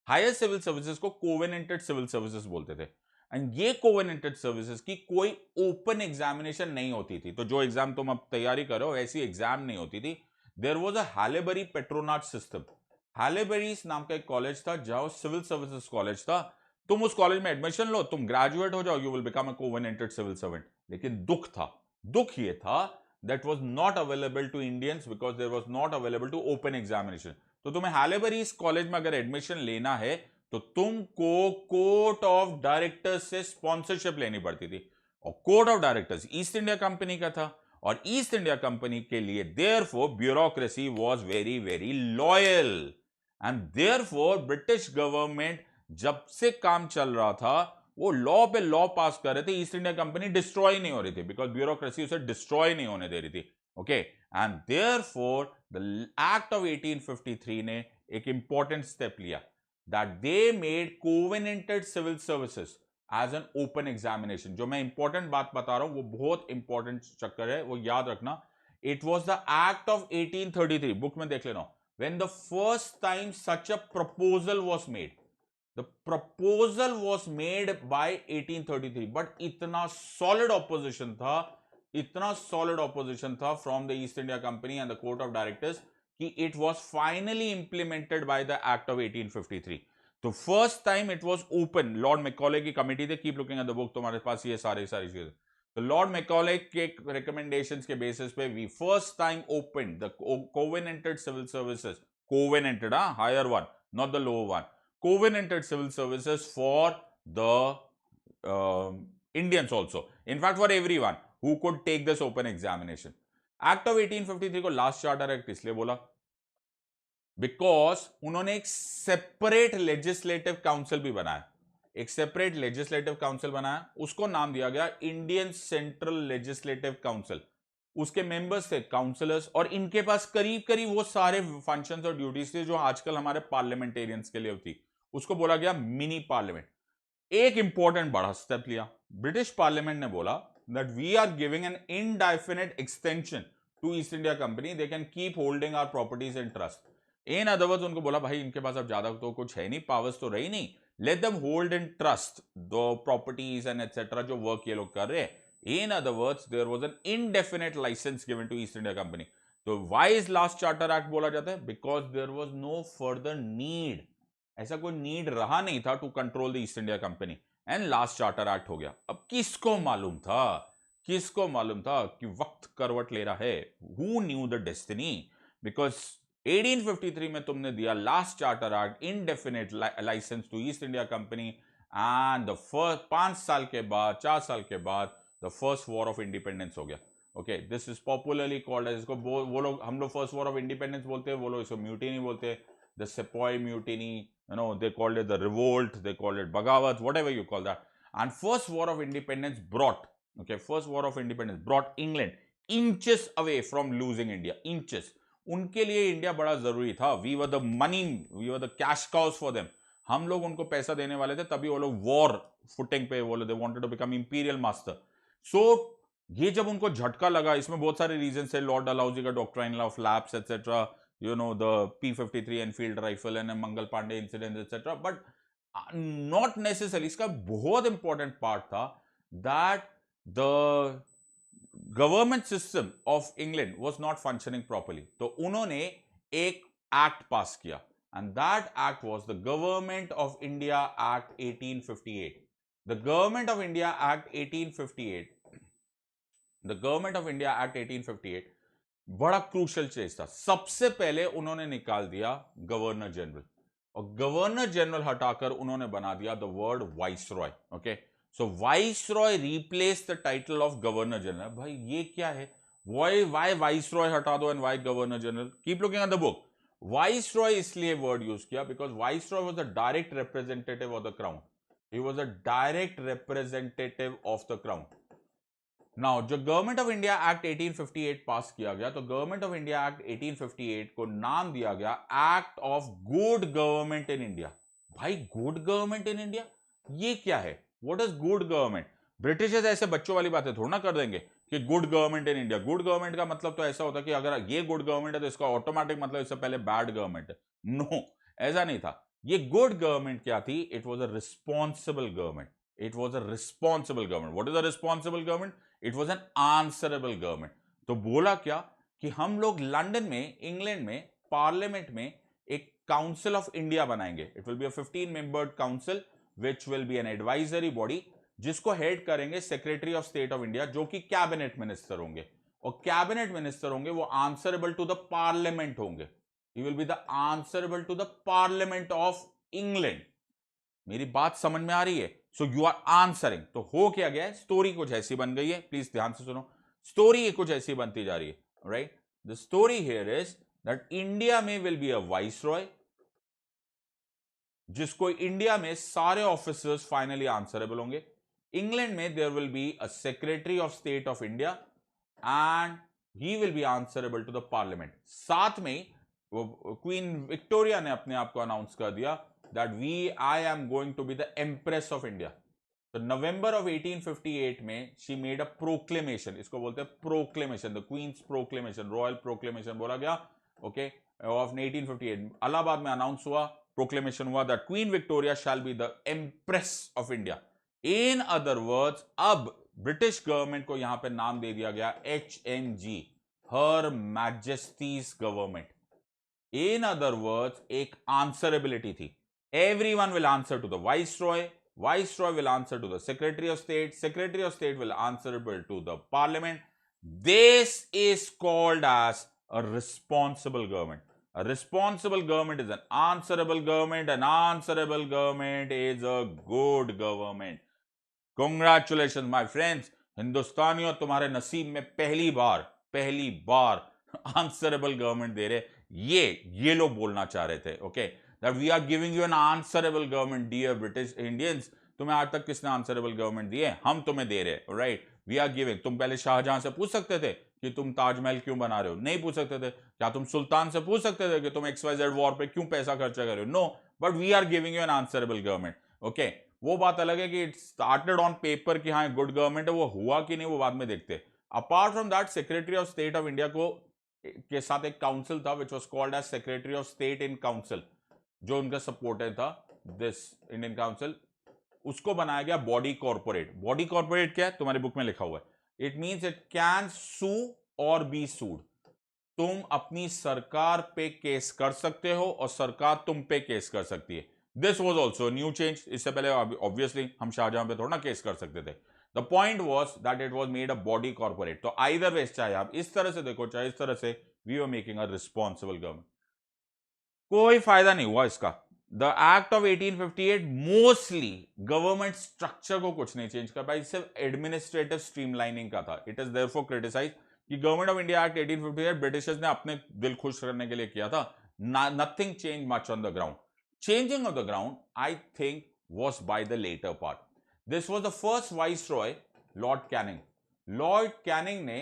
A: Higher civil services को कोवेनेंटेड सिविल सर्विसेज बोलते थे. And ये covenanted services की कोई open examination नहीं होती थी. तो जो एग्जाम तुम अब तैयारी करो वैसी एग्जाम नहीं होती थी. There was a Haileybury patronage system. Haileybury's नाम का एक कॉलेज था जहां सिविल सर्विसेज कॉलेज था. तुम उस कॉलेज में एडमिशन लो, तुम ग्रेजुएट हो जाओ, you will become a covenanted civil servant. लेकिन दुख ये था that was not available to Indians because there was not available to open examination. तो तुम्हें हैलेबरीज कॉलेज में अगर एडमिशन लेना है तो तुमको कोर्ट ऑफ डायरेक्टर्स से स्पॉन्सरशिप लेनी पड़ती थी. और court of directors east India company का था. और ईस्ट इंडिया कंपनी के लिए therefore bureaucracy was very very loyal. And therefore British government जब से काम चल रहा था वो लॉ पे लॉ पास कर रहे थे. ईस्ट इंडिया कंपनी डिस्ट्रॉय नहीं हो रही थी बिकॉज ब्यूरोक्रेसी उसे डिस्ट्रॉय नहीं होने दे रही थी. Okay, and therefore the act of 1853 ने एक इंपॉर्टेंट स्टेप लिया, that they made covenanted civil services as an open examination. जो मैं इंपॉर्टेंट बात बता रहा हूं वो बहुत इंपॉर्टेंट चक्कर है, वो याद रखना. It was the Act of 1833. Book में देख लेना. When the first time such a proposal was made. The proposal was made by 1833. But इतना solid opposition था from the East India Company and the Court of Directors कि it was finally implemented by the Act of 1853. तो first time it was open. Lord Macaulay की committee थी. Keep looking at the book, तुम्हारे पास ये सारी चीजें. तो लॉर्ड मैकॉले के रिकमेंडेशंस के बेसिस पे we first time open the covenanted civil services. Covenanted, higher one, not the lower one. Covenanted civil services for the Indians also. In fact, for everyone who could take this open examination. Act of 1853 को last charter act इसलिए बोला because उन्होंने एक separate legislative council भी बनाया. एक separate legislative council बनाया, उसको नाम दिया गया इंडियन सेंट्रल लेजिस्लेटिव काउंसिल. उसके मेंबर्स थे काउंसिलर्स और इनके पास करीब करीब वो सारे फंक्शंस और ड्यूटीज थे जो आजकल हमारे पार्लियामेंटेरियंस के लिए होती. उसको बोला गया मिनी पार्लियामेंट. एक इंपॉर्टेंट बड़ा स्टेप लिया. ब्रिटिश पार्लियामेंट ने बोला that we are giving an indefinite extension to East India Company. They can keep holding our properties in trust. In other words, उनको बोला भाई इनके पास अब ज्यादा तो कुछ है नहीं, पावर्स तो रही नहीं, let them hold in trust the properties and etc. जो वर्क ये लोग कर रहे हैं. In other words, there was an indefinite license given to East India Company. तो why is Last Charter Act बोला जाता है? Because there was no further need. ऐसा कोई नीड रहा नहीं था to control the east India company. And last charter act हो गया. अब किसको मालूम था कि वक्त करवट ले रहा है? Who knew the destiny? Because 1853 में तुमने दिया last charter act, indefinite licence to east India company. And the first 4 साल के बाद the first war of independence हो गया. Okay, this is popularly called as, इसको वो लोग, हम लोग फर्स्ट वॉर ऑफ इंडिपेंडेंस बोलते हैं, वो लोग इसको म्यूटिनी बोलते हैं. The Sepoy Mutiny, they called it the revolt, they called it Bagawat, whatever you call that. And first war of independence brought England inches away from losing India. Inches. उनके लिए India बड़ा जरूरी था. We were the cash cows for them. हम लोग उनको पैसा देने वाले थे, तभी वो लोग वॉर फुटिंग पे, वो लोग they wanted to become imperial master. So ये जब उनको झटका लगा, इसमें बहुत सारे रीजन है. लॉर्ड डलहौजी का doctrine of lapse etcetera, the P-53 Enfield rifle and Mangal Pandey incident, etc. But not necessarily. इसका बहुत important part था that the government system of England was not functioning properly. तो उन्होंने एक act pass किया, and that act was the Government of India Act 1858. The Government of India Act 1858 बड़ा crucial चीज था. सबसे पहले उन्होंने निकाल दिया गवर्नर जनरल, और गवर्नर जनरल हटाकर उन्होंने बना दिया the word viceroy. Okay, So Viceroy replaced the title of Governor General. भाई ये क्या है? Why Viceroy हटा दो and why Governor General? Keep looking at the book. Viceroy इसलिए word use किया because Viceroy was a direct representative of the crown. He was a direct representative of the crown. Now, जो government of India Act 1858 पास किया गया, तो government of India Act 1858 को नाम दिया गया act of good government in India. भाई good government in India ये क्या है? What is good government? Britishers ऐसे बच्चों वाली बातें थोड़ा ना कर देंगे कि good government in India. Good government का मतलब तो ऐसा होता है कि अगर ये गुड गवर्नमेंट है तो इसका ऑटोमेटिक मतलब इससे पहले बैड गवर्नमेंट है. नो, ऐसा नहीं था. ये गुड गवर्नमेंट क्या थी? It was a responsible government. It was a responsible government. What is a responsible government? It was an answerable government. तो बोला क्या कि हम लोग लंदन में, इंग्लैंड में, पार्लियामेंट में एक काउंसिल ऑफ इंडिया बनाएंगे. It will be a 15 membered council which will be an advisory body, जिसको हेड करेंगे secretary of state of India, जो कि कैबिनेट मिनिस्टर होंगे. और कैबिनेट मिनिस्टर होंगे वो आंसरेबल टू द पार्लियामेंट होंगे. He will be the answerable to the parliament of England. मेरी बात समझ में आ रही है? So you are answering. तो हो क्या गया है? स्टोरी कुछ ऐसी बन गई है. प्लीज ध्यान से सुनो. स्टोरी कुछ ऐसी बनती जा रही है. Right, the story here is that India में विल बी अ वाइसरॉय, जिसको इंडिया में सारे ऑफिसर्स फाइनली आंसरेबल होंगे. इंग्लैंड में there will be a secretary of state of India and he will be answerable to the parliament. साथ में queen Victoria ने अपने आप को अनाउंस कर दिया that I am going to be the Empress of India. तो November of 1858 में she made a proclamation. इसको बोलते हैं proclamation, the Queen's proclamation, royal proclamation बोला गया. Okay, of 1858 इलाहाबाद में अनाउंस हुआ, proclamation हुआ that Queen Victoria shall be the Empress of India. In other words, अब ब्रिटिश गवर्नमेंट को यहां पे नाम दे दिया गया HMG, Her Majesty's Government. In other words, एक answerability थी. Everyone will answer to the Viceroy. Viceroy will answer to the Secretary of State. Secretary of State will answerable to the Parliament. This is called as a responsible government. A responsible government is an answerable government. An answerable government is a good government. Congratulations, my friends. हिंदुस्तानियों, तुम्हारे नसीब में पहली बार answerable government दे रहे. ये लोग बोलना चाह रहे थे. Okay, that we are giving you an answerable government, dear British Indians. तुम्हें आज तक किसने आंसरेबल गवर्नमेंट दिए? हम तुम्हें दे रहे. Right, we are giving. तुम पहले शाहजहां से पूछ सकते थे कि तुम ताजमहल क्यों बना रहे हो? नहीं पूछ सकते थे. क्या तुम सुल्तान से पूछ सकते थे कि तुम XYZ वॉर पे क्यों पैसा खर्चा कर रहे हो? No, but we are giving you an answerable government. Okay, वो बात अलग है कि इट स्टार्टेड ऑन पेपर कि हाँ गुड गवर्नमेंट है, वो हुआ कि नहीं वो बाद में देखते. Apart from that, secretary of state of India को के साथ एक काउंसिल था which was called as secretary of state in council, जो उनका सपोर्टर था, दिस इंडियन काउंसिल. उसको बनाया गया बॉडी कॉर्पोरेट. बॉडी कॉर्पोरेट क्या है? तुम्हारी बुक में लिखा हुआ है. It means it can sue or be सूड. तुम अपनी सरकार पे केस कर सकते हो और सरकार तुम पे केस कर सकती है. This was also new change. इससे पहले ऑब्वियसली हम शाहजहां पे थोड़ा ना केस कर सकते थे. The point was that it was made a body corporate. तो आइदर वेज, चाहे आप इस तरह से देखो चाहे इस तरह से, we were making a responsible government. कोई फायदा नहीं हुआ इसका. The act of 1858 mostly government structure को कुछ नहीं चेंज कर पाई, सिर्फ एडमिनिस्ट्रेटिव स्ट्रीमलाइनिंग का था. इट इज देयरफॉर क्रिटिसाइज कि government of India Act 1858 Britishers ने अपने दिल खुश करने के लिए किया था. Nothing change much on the ground. Changing of the ground I think was by the later part. This was the first viceroy, Lord Canning. Lord Canning ने,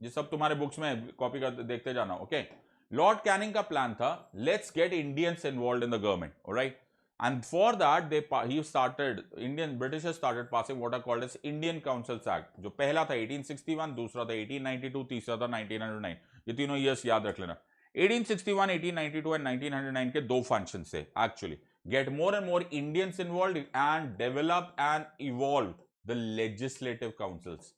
A: ये सब तुम्हारे बुक्स में कॉपी कर देखते जाना. ओके, लॉर्ड कैनिंग का plan था, let's get Indians involve in the government. Alright, and for that he started, Britishers started passing what are called as Indian Councils Act. जो पहला था 1861, दूसरा था 1892, तीसरा था 1909. ये तीनों ईयर्स याद रख लेना. 1861, 1892 एंड 1909 के दो फंक्शन थे actually. Get more and more Indians involved and develop and evolve the legislative councils.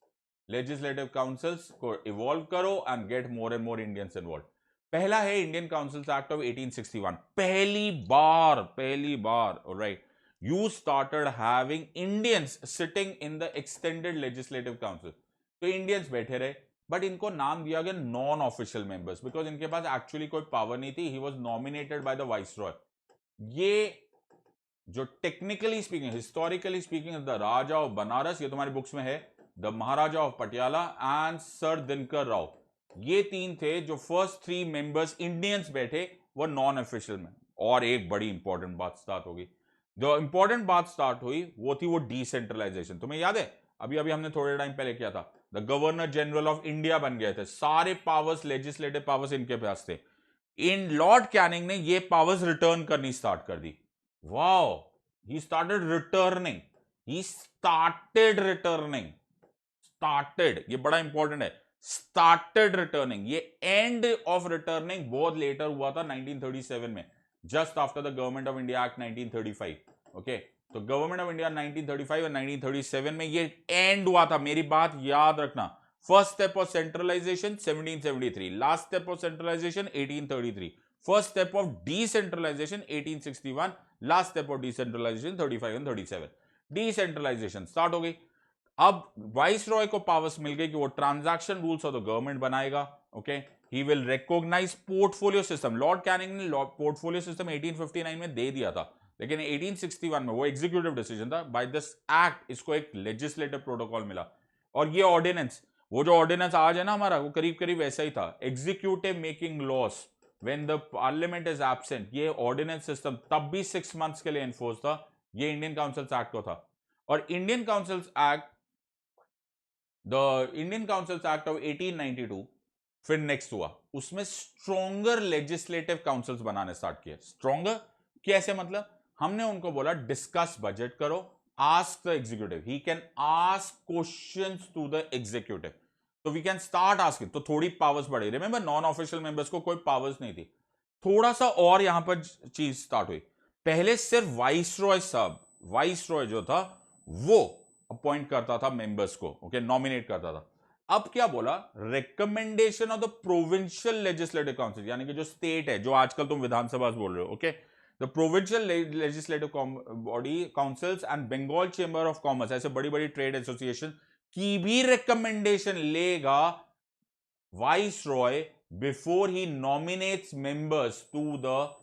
A: Legislative councils को evolve करो and get more and more Indians involved. पहला है Indian Councils Act of 1861. पहली बार, alright. You started having Indians sitting in the extended legislative council. तो Indians बैठे रहे, but इनको नाम दिया गया नॉन ऑफिशियल मेंबर्स, बिकॉज इनके पास एक्चुअली कोई पावर नहीं थी. He was nominated by the viceroy. ये जो technically speaking, historically speaking, the Raja of Banaras, ये तुम्हारी बुक्स में है, the Maharaja of Patiala and sir Dinkar Rao, ये तीन थे जो फर्स्ट 3 मेंबर्स इंडियंस बैठे वो नॉन ऑफिशियल में। और एक बड़ी इंपॉर्टेंट बात स्टार्ट होगी, जो इंपॉर्टेंट बात स्टार्ट हुई वो थी वो डिसेंट्रलाइजेशन। तुम्हें याद है अभी अभी हमने थोड़े टाइम पहले किया था, the governor general of India बन गए थे, सारे पावर्स, लेजिस्लेटिव पावर्स इनके पास थे। इन लॉर्ड कैनिंग ने ये पावर्स रिटर्न करनी स्टार्ट कर दी। Wow, he started returning, he started returning, started, ये बड़ा इंपॉर्टेंट है, started returning। ये end of returning बहुत लेटर हुआ था 1937 में, just after the Government of India Act 1935। Okay, तो गवर्नमेंट ऑफ इंडिया 1935 और 1937 में ये एंड हुआ था। मेरी बात याद रखना, first step of centralization 1773, last step of centralization 1833, first step of decentralization 1861, last step of decentralization 35 and 37। Decentralization start हो गई। अब वाइस रॉय को पावर्स मिल गई कि वो transaction rules of the government बनाएगा। Okay, he will recognise portfolio system. Lord Canning ने portfolio system 1859 में दे दिया था, लेकिन 1861 में वो एग्जीक्यूटिव डिसीजन था। बाय दिस एक्ट इसको एक लेजिस्लेटिव प्रोटोकॉल मिला। और ये ऑर्डिनेंस, वो जो ऑर्डिनेंस आज है ना हमारा, वो करीब करीब वैसा ही था, executive making loss when the parliament is absent. ये ऑर्डिनेंस सिस्टम तब भी 6 मंथ्स के लिए एनफोर्स था। ये इंडियन काउंसिल्स एक्ट को था। और Indian councils act, the Indian councils act of 1892 फिर नेक्स्ट हुआ, उसमें स्ट्रॉन्गर लेजिस्लेटिव काउंसिल्स बनाने स्टार्ट किए। स्ट्रॉन्गर कैसे, मतलब हमने उनको बोला डिस्कस बजट करो, ask the executive, he can ask questions to the executive, तो वी कैन स्टार्ट आस्किंग। तो थोड़ी पावर्स बढ़ी। रिमेंबर, नॉन ऑफिशियल मेंबर्स को कोई पावर्स नहीं थी। थोड़ा सा और यहां पर चीज स्टार्ट हुई। पहले सिर्फ वाइस रॉय साहब, वाइस रॉय जो था वो अपॉइंट करता था मेंबर्स को, ओके, नॉमिनेट करता था। अब क्या बोला, recommendation of the provincial legislative council, यानी कि जो स्टेट है, जो आजकल तुम विधानसभा बोल रहे हो, okay, the provincial legislative body councils and Bengal chamber of commerce, ऐसे बड़ी बड़ी ट्रेड एसोसिएशन की भी रिकमेंडेशन लेगा वाइस रॉय बिफोर ही nominates members to the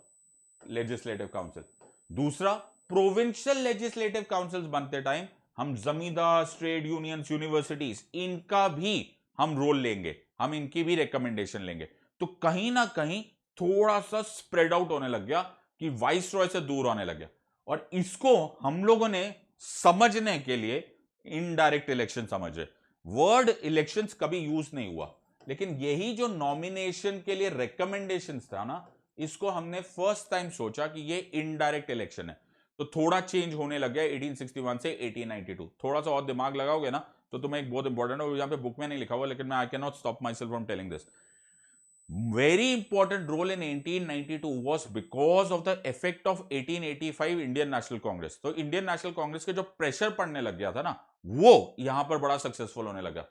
A: legislative council. दूसरा, प्रोविंशियल लेजिस्लेटिव काउंसिल्स बनते टाइम हम जमींदार, ट्रेड यूनियंस, यूनिवर्सिटीज, इनका भी हम रोल लेंगे, हम इनकी भी रिकमेंडेशन लेंगे। तो कहीं ना कहीं थोड़ा सा स्प्रेड आउट होने लग गया कि वाइस रॉय से दूर होने लग गया। और इसको हम लोगों ने समझने के लिए इनडायरेक्ट इलेक्शन समझे। वर्ड इलेक्शंस कभी यूज नहीं हुआ, लेकिन यही जो नॉमिनेशन के लिए रिकमेंडेशंस था ना, इसको हमने फर्स्ट टाइम सोचा कि ये इनडायरेक्ट इलेक्शन है। तो थोड़ा चेंज होने लग गया 1861 से 1892। थोड़ा सा और दिमाग लगाओगे ना तो तुम्हें एक बहुत इंपॉर्टेंट है, यहां पे बुक में नहीं लिखा हुआ, लेकिन मैं I can not stop myself from telling this. Very important role in 1892 was because of the effect of 1885 Indian National Congress. तो इंडियन नेशनल कांग्रेस के जो प्रेशर पड़ने लग गया था ना, वो यहां पर बड़ा सक्सेसफुल होने लगा।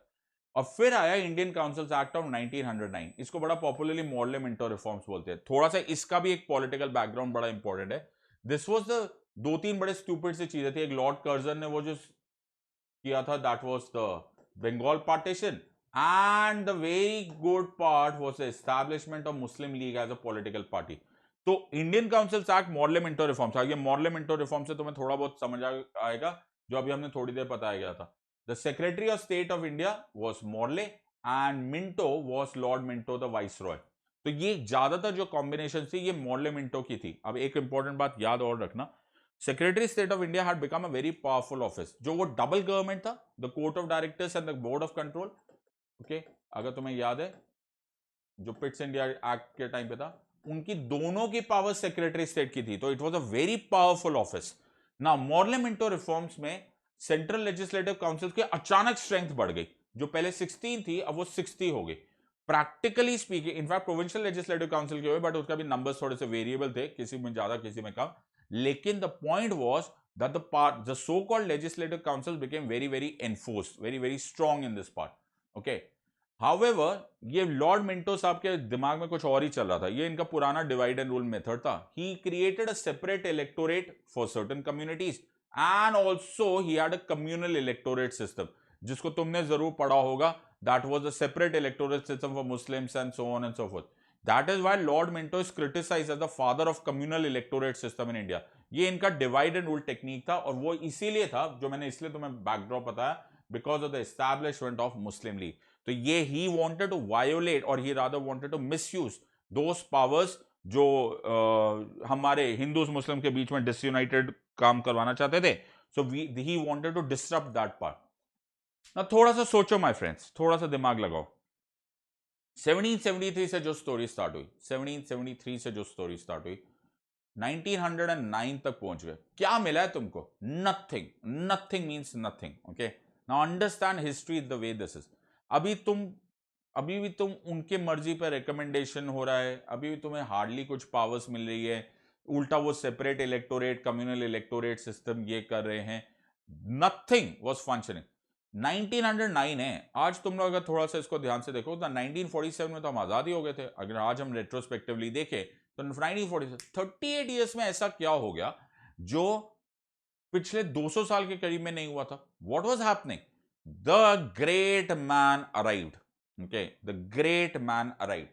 A: और फिर आया इंडियन काउंसिल्स एक्ट ऑफ 1909, इसको बड़ा पॉपुलरली मॉडल मिंटो रिफॉर्म्स बोलते हैं। थोड़ा सा इसका भी एक पॉलिटिकल बैकग्राउंड बड़ा इंपॉर्टेंट है। दिस वाज द 2-3 बड़े स्टूपिड सी चीजें थी। एक लॉर्ड कर्जन ने वो जो किया था, that was the Bengal partition, and the very good part was the establishment of Muslim League as a political party. तो Indian councils Act Morley Minto reforms आ गया। मॉडल मिंटो रिफॉर्म से तुम्हें थोड़ा बहुत समझ आएगा जो अभी हमने थोड़ी देर बताया गया था। The Secretary of State of India was Morley and Minto was Lord Minto the Viceroy। तो ये ज्यादातर जो कॉम्बिनेशन थी ये मॉर्ले मिंटो की थी। अब एक इंपॉर्टेंट बात याद और रखना, secretary state of India had become a very powerful office. जो वो डबल गवर्नमेंट था, the court of directors and the board of control, okay, अगर तुम्हें याद है जो पिट्स इंडिया एक्ट के टाइम पे था, उनकी दोनों की पावर सेक्रेटरी स्टेट की थी। तो it was a very powerful office. ना मॉर्ले मिंटो रिफॉर्म्स में सेंट्रल लेजिस्लेटिव काउंसिल की अचानक स्ट्रेंथ बढ़ गई। जो पहले 16 थी अब वो 60 हो गई। Practically speaking, in fact provincial legislative council के हुए, बट उसका भी नंबर्स थोड़े से वेरिएबल थे, किसी में ज्यादा किसी में कम। लेकिन the point was that the so called legislative council became very very enforced, very very strong in this part, okay. However, ये लॉर्ड मिंटो साहब के दिमाग में कुछ और ही चल रहा था। ये इनका पुराना डिवाइड एंड रूल मेथड था। He created a separate electorate for certain communities and also he had a communal electorate system, जिसको तुमने जरूर पढ़ा होगा। that was a separate electorate system for Muslims and so on and so forth. That is why Lord Minto is criticized as the father of communal electorate system in India, ये इनका divide and rule technique था, और वो इसीलिए था, जो मैंने इसलिए तुम्हें बैकड्रॉप बताया, because of the establishment of Muslim League. तो ये ही वांटेड टू वायोलेट, और he rather wanted to misuse those powers जो हमारे हिंदूज मुस्लिम के बीच में डिसयूनाइटेड काम करवाना चाहते थे। So he wanted to disrupt that part. ना थोड़ा सा सोचो माय फ्रेंड्स, थोड़ा सा दिमाग लगाओ। 1773 से जो स्टोरी स्टार्ट हुई, 1773 से जो स्टोरी स्टार्ट हुई, 1909 तक पहुंच गए। क्या मिला है तुमको? Nothing. Nothing means nothing. Okay, now understand history the way this is. अभी भी तुम उनके मर्जी पर रिकमेंडेशन हो रहा है, अभी भी तुम्हें हार्डली कुछ पावर्स मिल रही है, उल्टा वो separate electorate, communal electorate system ये कर रहे हैं। Nothing was functioning. 1909 है। आज तुम लोग अगर थोड़ा सा इसको ध्यान से देखो तो 1947 में तो हम आजादी हो गए थे। अगर आज हम रेट्रोस्पेक्टिवली देखें तो 1947 38 ईयर्स में ऐसा क्या हो गया जो पिछले 200 साल के करीब में नहीं हुआ था? What was happening? The great man arrived. Okay, the great man arrived.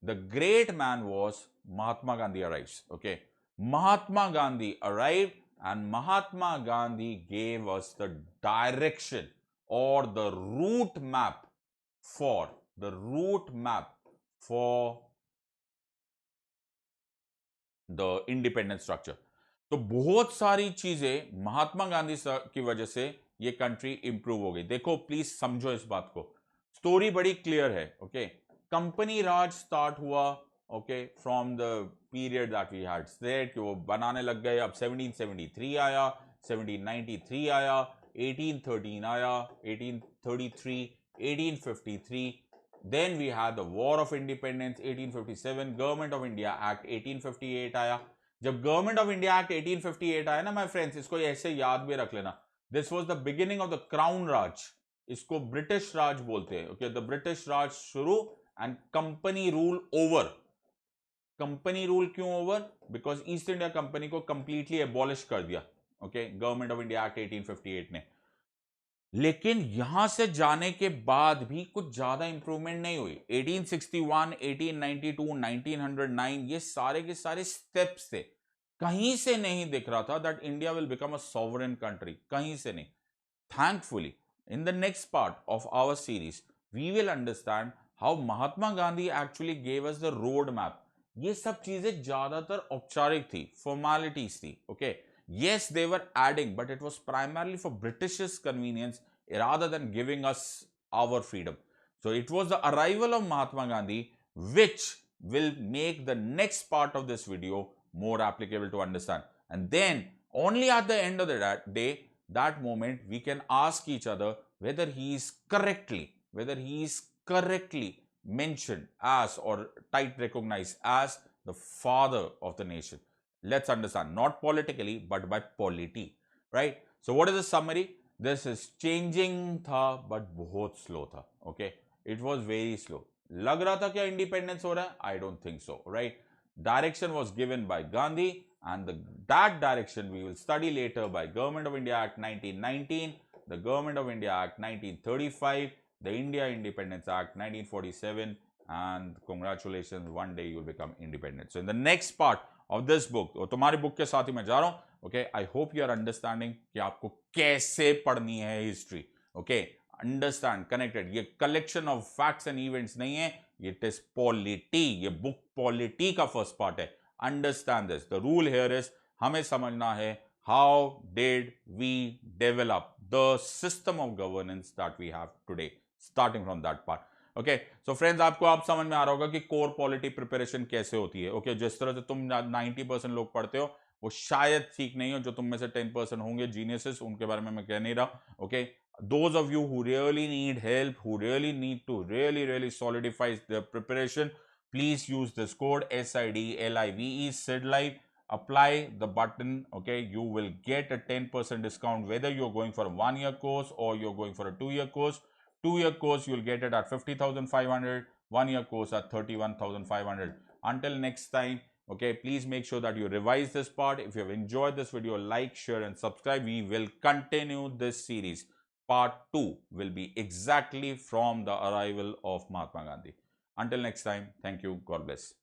A: The great man was Mahatma Gandhi arrives. Okay, Mahatma Gandhi arrived and Mahatma Gandhi gave us the direction or the route map for the independent structure. तो बहुत सारी चीजें महात्मा गांधी की वजह से ये country improve हो गई। देखो प्लीज समझो इस बात को, स्टोरी बड़ी क्लियर है। ओके, कंपनी राज स्टार्ट हुआ, okay, from the period that we had said कि वो बनाने लग गए। अब 1773 आया, 1793 आया, 1813 आया, 1833, 1853, then we had the war of independence 1857, government of India Act 1858 आया। जब गवर्नमेंट ऑफ इंडिया एक्ट 1858 आया ना माय फ्रेंड्स, इसको ऐसे याद भी रख लेना, this was the beginning of the crown Raj. इसको ब्रिटिश राज बोलते हैं। ओके, द ब्रिटिश राज शुरू and company rule over. Company rule क्यों over? Because East India company को कंप्लीटली एबॉलिश कर दिया। Okay, Government of India Act 1858 ने। लेकिन यहां से जाने के बाद भी कुछ ज्यादा इंप्रूवमेंट नहीं हुई। 1861, 1892, 1909 ये सारे के सारे स्टेप्स थे। कहीं से नहीं दिख रहा था that India will become a sovereign country, कहीं से नहीं। Thankfully in the next part of our series we will understand how Mahatma Gandhi actually gave us the road map. ये सब चीजें ज्यादातर औपचारिक थी, फॉर्मेलिटीज थी। Okay, yes, they were adding, but it was primarily for British's convenience rather than giving us our freedom. So it was the arrival of Mahatma Gandhi which will make the next part of this video more applicable to understand. And then only at the end of the day, that moment, we can ask each other whether he is correctly mentioned as or type recognized as the father of the nation. Let's understand, not politically but by polity, right? So what is the summary? This is changing tha but बहुत slow tha. Okay, it was very slow. लग रहा था क्या independence हो रहा है? I don't think so, right? Direction was given by Gandhi, and that direction we will study later by Government of India Act 1919, the Government of India Act 1935, the India Independence Act 1947, and congratulations, one day you will become independent. So in the next part of this book, और तुम्हारी book के साथ ही मैं जा रहा हूं। Okay, I hope you are understanding कि आपको कैसे पढ़नी है हिस्ट्री। Okay, understand, connected. ये collection of facts and events नहीं है, इट इज पॉलिटी। ये बुक पॉलिटी का फर्स्ट पार्ट है। Understand this. The rule here is, हमें समझना है how did we develop the system of governance that we have today, starting from that part. Okay, so friends, आपको आप समझ में आ रहा होगा कि कोर पॉलिटी प्रिपरेशन कैसे होती है। ओके, जिस तरह से तुम 90% लोग पढ़ते हो वो शायद ठीक नहीं हो। जो तुम में से 10% होंगे जीनियसेस, उनके बारे में मैं कह नहीं रहा। Okay, those of you who really need help, who really need to really solidify their preparation, please use this code SIDLIVE, SIDLIVE. Apply the button. Okay, you will get a 10% discount whether you're going for a 1-year course or you're going for a 2-year course. 2-year course you'll get it at 50,500, 1-year course at 31,500. Until next time, okay, please make sure that you revise this part. If you have enjoyed this video, like, share and subscribe. We will continue this series. Part 2 will be exactly from the arrival of Mahatma Gandhi. Until next time, thank you. God bless.